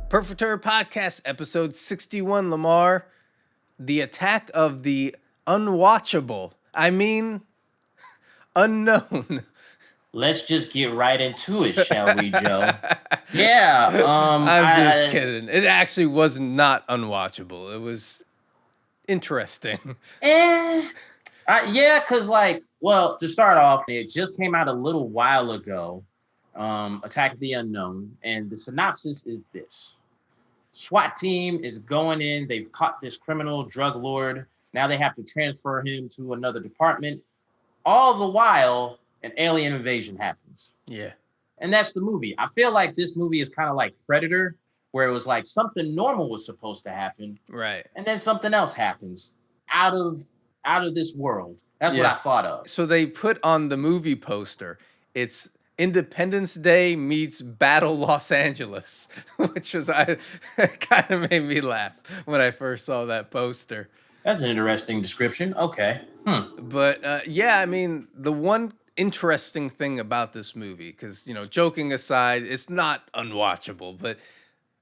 Perfect Turd Podcast, episode 61, Lamar. The attack of the unwatchable. I mean, unknown. Let's just get right into it, shall we, Joe? Yeah. I'm just kidding. It actually was not unwatchable. It was interesting. Yeah, because to start off, it just came out a little while ago. Attack of the Unknown, and the synopsis is this: SWAT team is going in. They've caught this criminal drug lord. Now they have to transfer him to another department. All the while, an alien invasion happens. Yeah. And that's the movie. I feel like this movie is kind of like Predator, where it was like something normal was supposed to happen. Right. And then something else happens out of this world. That's what I thought of. So they put on the movie poster, it's Independence Day meets Battle Los Angeles, which was kind of made me laugh when I first saw that poster. That's an interesting description. Okay. But I mean, the one interesting thing about this movie, because, joking aside, it's not unwatchable, but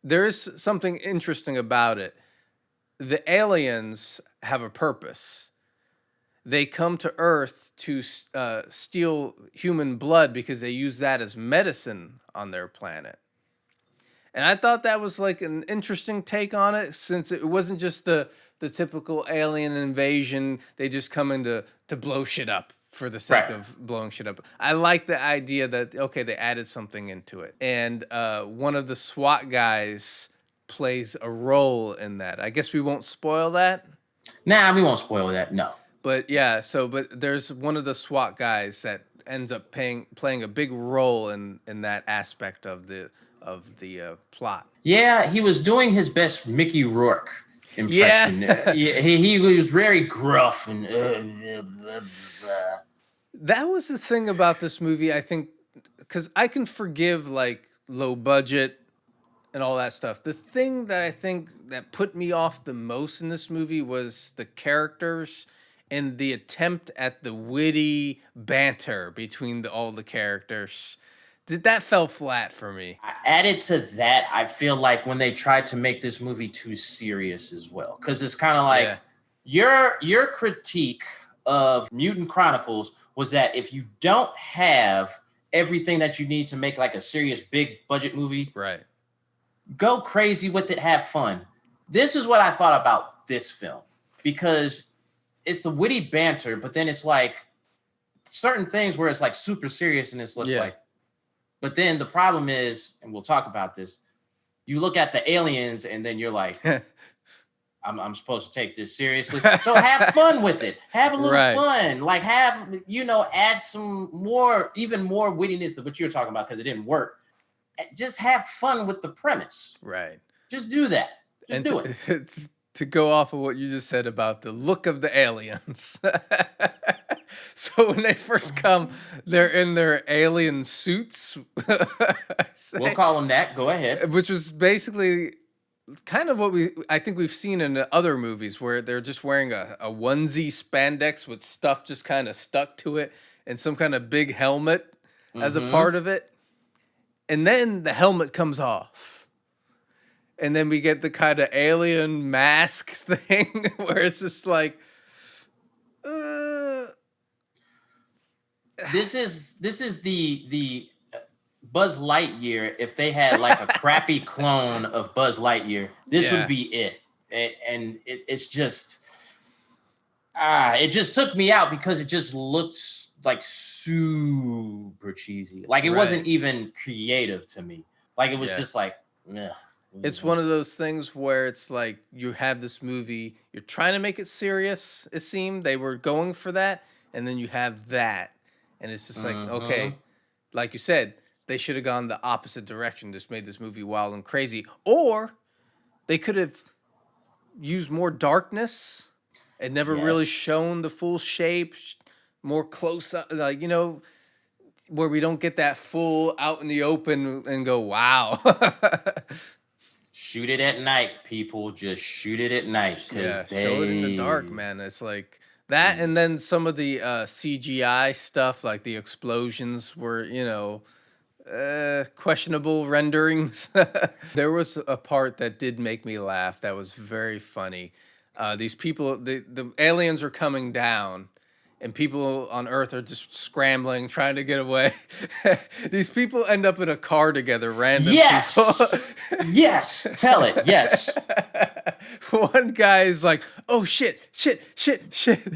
there is something interesting about it. The aliens have a purpose. They come to Earth to steal human blood because they use that as medicine on their planet. And I thought that was like an interesting take on it, since it wasn't just the typical alien invasion. They just come in to blow shit up for the sake of blowing shit up. I like the idea that, they added something into it. And one of the SWAT guys plays a role in that. I guess we won't spoil that. Nah, we won't spoil that, no. But but there's one of the SWAT guys that ends up playing a big role in that aspect of the plot. Yeah, he was doing his best Mickey Rourke impression. Yeah, he was very gruff and. That was the thing about this movie, I think, because I can forgive like low budget and all that stuff. The thing that I think that put me off the most in this movie was the characters and the attempt at the witty banter between all the characters. That fell flat for me. Added to that, I feel like when they tried to make this movie too serious as well, because it's kind of like your critique of Mutant Chronicles was that if you don't have everything that you need to make like a serious big budget movie, right, go crazy with it, have fun. This is what I thought about this film, because it's the witty banter, but then it's like certain things where it's like super serious and it's like, but then the problem is, and we'll talk about this, you look at the aliens and then you're like, I'm supposed to take this seriously. So have fun with it. Have a little fun. Like add some more, even more wittiness to what you're talking about because it didn't work. Just have fun with the premise. Right. Just do that. Just do it. To go off of what you just said about the look of the aliens. So when they first come, they're in their alien suits. We'll call them that. Go ahead. Which was basically kind of what I think we've seen in other movies, where they're just wearing a onesie spandex with stuff just kind of stuck to it and some kind of big helmet as a part of it. And then the helmet comes off. And then we get the kind of alien mask thing where it's just like, This is the Buzz Lightyear. If they had like a crappy clone of Buzz Lightyear, this would be it. And it's just, it just took me out because it just looks like super cheesy. Like it wasn't even creative to me. Like it was just like, ugh. It's one of those things where it's like you have this movie, you're trying to make it serious, it seemed. They were going for that, and then you have that. And it's just like, okay, like you said, they should have gone the opposite direction, just made this movie wild and crazy. Or they could have used more darkness and never really shown the full shape, more close up, like, where we don't get that full out in the open and go, wow. Shoot it at night, people. Just shoot it at night. Yeah, show it in the dark, man. It's like that, and then some of the CGI stuff, like the explosions were, questionable renderings. There was a part that did make me laugh. That was very funny. These people, the aliens are coming down, and people on Earth are just scrambling, trying to get away. These people end up in a car together, random people. Yes, tell it. Yes. One guy is like, "Oh shit, shit, shit, shit,"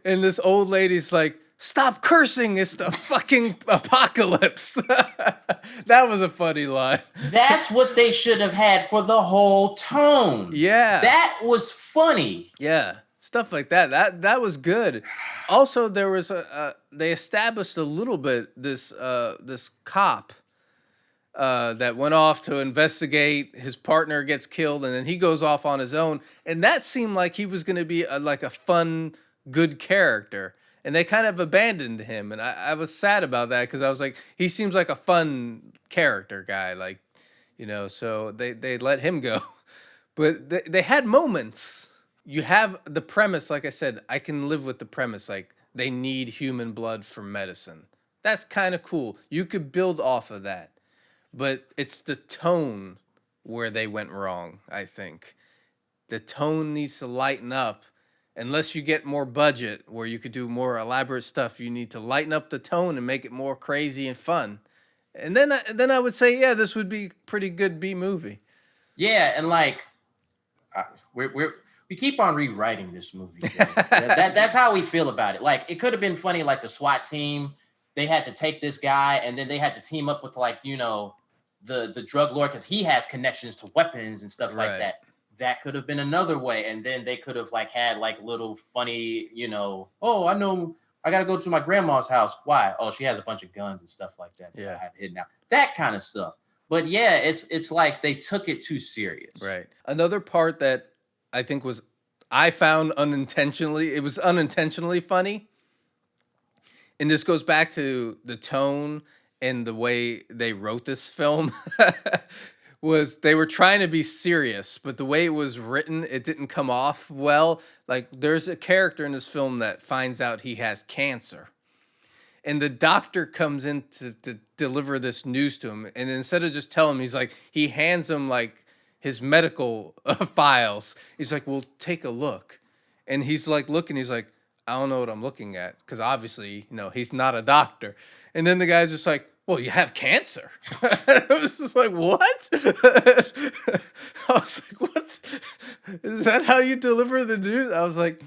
and this old lady's like, "Stop cursing! It's the fucking apocalypse." That was a funny line. That's what they should have had for the whole tone. Yeah. That was funny. Yeah, stuff like that. That was good. Also, there was they established a little bit this cop that went off to investigate. His partner gets killed, and then he goes off on his own. And that seemed like he was going to be like a fun, good character. And they kind of abandoned him, and I was sad about that because I was like, he seems like a fun character guy, like, so they let him go. But they had moments. You have the premise, like I said, I can live with the premise, like they need human blood for medicine. That's kind of cool. You could build off of that. But it's the tone where they went wrong, I think. The tone needs to lighten up. Unless you get more budget where you could do more elaborate stuff, you need to lighten up the tone and make it more crazy and fun. And then I would say, yeah, this would be pretty good B movie. Yeah, and like we keep on rewriting this movie. That's how we feel about it. Like it could have been funny, like the SWAT team, they had to take this guy, and then they had to team up with like the drug lord because he has connections to weapons and stuff like that. That could have been another way, and then they could have like had like little funny, oh, I know I gotta go to my grandma's house. Why? Oh, she has a bunch of guns and stuff like that. Yeah, I have hidden out. That kind of stuff. But yeah, it's like they took it too serious. Right. Another part that I think I found it was unintentionally funny. And this goes back to the tone and the way they wrote this film. Was they were trying to be serious, but the way it was written, it didn't come off well. Like there's a character in this film that finds out he has cancer. And the doctor comes in to deliver this news to him. And instead of just telling him, he hands him like his medical files. He's like, well, take a look. And he's like looking, he's like, I don't know what I'm looking at. Because obviously, he's not a doctor. And then the guy's just like, well, you have cancer. I was just like, what? I was like, what? Is that how you deliver the news? I was like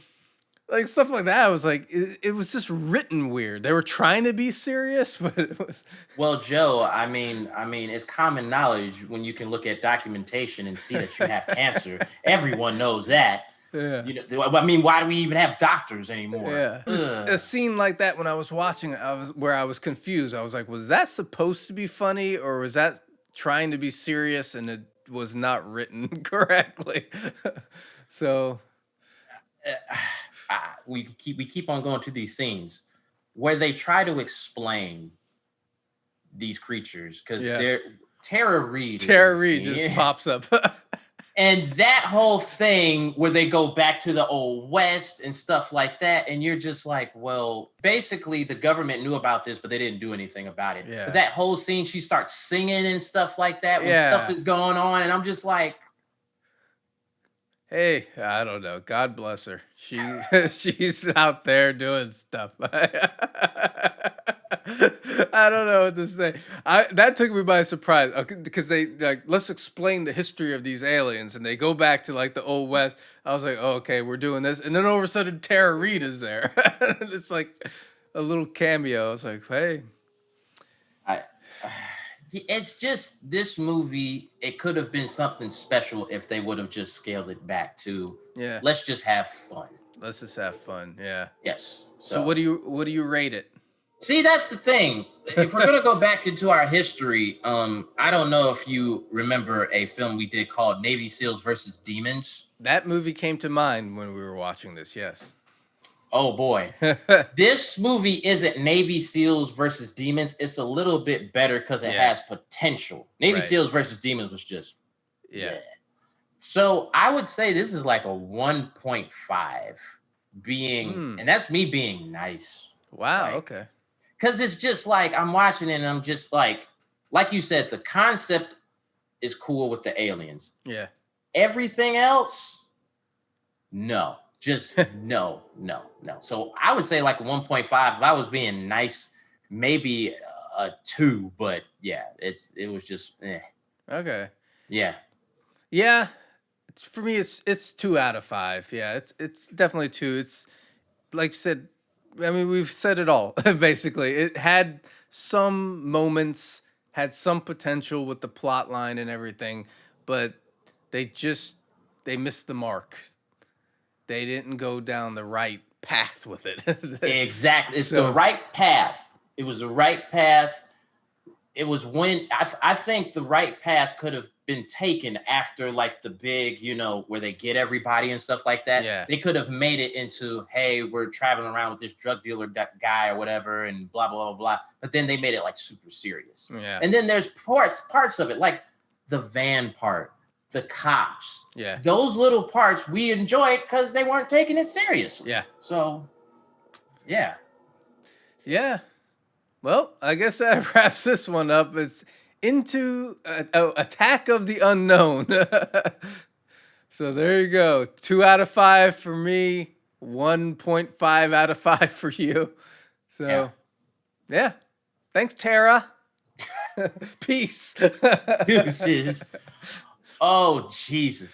stuff like that. I was like, it was just written weird. They were trying to be serious, but it was. Well, Joe, I mean, it's common knowledge when you can look at documentation and see that you have cancer. Everyone knows that. Yeah. I mean, why do we even have doctors anymore? Yeah. A scene like that when I was watching it, I was confused. I was like, was that supposed to be funny or was that trying to be serious and it was not written correctly? So we keep on going to these scenes where they try to explain these creatures because they're Tara Reid just pops up. And that whole thing where they go back to the old West and stuff like that. And you're just like, well, basically the government knew about this, but they didn't do anything about it. Yeah. But that whole scene, she starts singing and stuff like that when stuff is going on. And I'm just like, hey, I don't know. God bless her. She's out there doing stuff. I don't know what to say. That took me by surprise because they like, let's explain the history of these aliens, and they go back to like the old West. I was like, oh, okay, we're doing this, and then all of a sudden Tara Reid is there. It's like a little cameo. I was like, hey, it's just this movie. It could have been something special if they would have just scaled it back to let's just have fun. Let's just have fun. Yeah. Yes. So what do you rate it? See, that's the thing. If we're gonna go back into our history, I don't know if you remember a film we did called Navy SEALs versus Demons. That movie came to mind when we were watching this. Yes. Oh boy, this movie isn't Navy SEALs versus Demons. It's a little bit better because it has potential. Navy SEALs versus Demons was just So I would say this is like a 1.5, and that's me being nice. Wow. Okay. Because it's just like I'm watching it and I'm just like, like you said, the concept is cool with the aliens. Yeah. Everything else, no. Just no. So I would say like a 1.5. If I was being nice, maybe a 2, but yeah, it was just Okay. Yeah. Yeah. For me, it's 2 out of 5. Yeah, it's definitely 2. It's like you said. I mean, we've said it all basically. It had some moments, had some potential with the plot line and everything, but they missed the mark. They didn't go down the right path with it. Exactly. It's the right path. It was the right path. It was when I think the right path could have been taken after like the big, where they get everybody and stuff like that. Yeah. They could have made it into, hey, we're traveling around with this drug dealer guy or whatever, and blah, blah, blah, blah. But then they made it like super serious. Yeah. And then there's parts of it, like the van part, the cops. Yeah. Those little parts we enjoyed because they weren't taking it seriously. Yeah. So, yeah. Yeah. Well, I guess that wraps this one up. It's into Attack of the Unknown. So there you go. 2 out of 5 for me. 1.5 out of 5 for you. So, yeah. Thanks, Tara. Peace. Oh, Jesus.